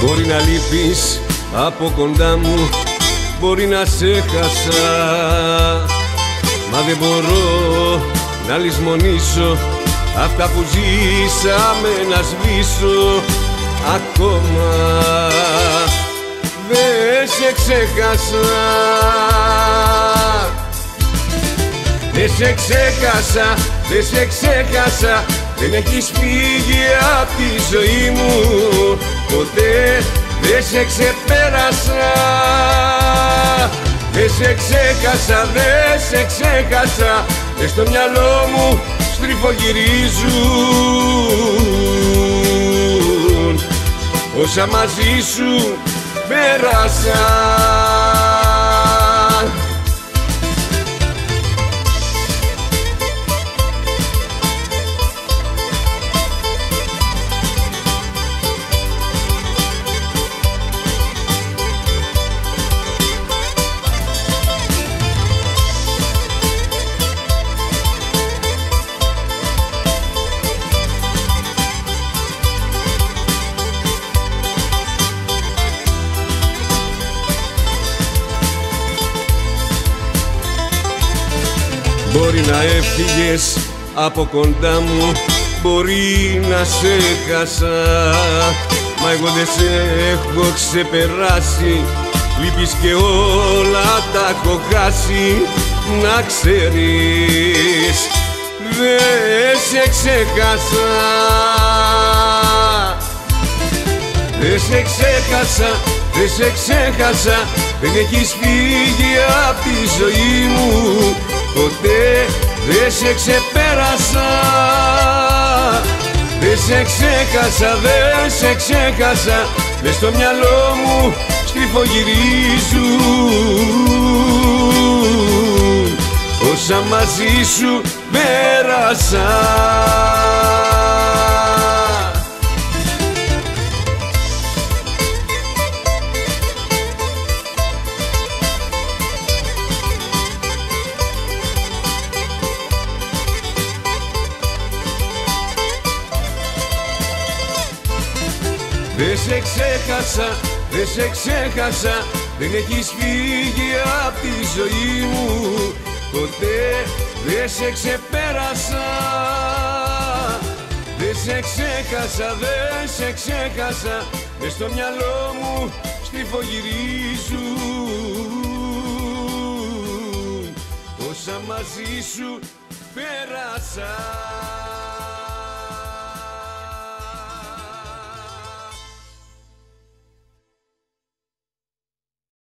Μπορεί να λείπεις από κοντά μου, μπορεί να σε χάσα, μα δεν μπορώ να λησμονήσω αυτά που ζήσαμε, να σβήσω ακόμα. Δεν σε ξέχασα, δεν σε ξέχασα, δεν σε ξέχασα. Δεν έχεις φύγει απ' τη ζωή μου ποτέ, δεν σε ξεπέρασα. Δεν σε ξέχασα, δεν σε ξέχασα. Και στο μυαλό μου στριφογυρίζουν όσα μαζί σου πέρασα. Μπορεί να έφυγες από κοντά μου, μπορεί να σε χάσα, μα εγώ δεν σε έχω ξεπεράσει. Λείπεις και όλα τα έχω χάσει, να ξέρεις. Δεν σε ξέχασα, δεν σε ξέχασα, δεν σε ξέχασα. Δεν έχεις φύγει απ' τη ζωή μου ποτέ, δεν σε ξεπέρασα. Δεν σε ξέχασα, δεν σε ξέχασα. Μες στο μυαλό μου στριφογυρίζουν όσα μαζί σου πέρασα. Δεν σε ξέχασα, δεν σε ξέχασα. Δεν έχεις φύγει απ' τη ζωή μου ποτέ, δεν σε ξεπέρασα. Δεν σε ξέχασα, δεν σε ξέχασα. Μες στο μυαλό μου στριφογυρίζουν όσα μαζί σου πέρασα.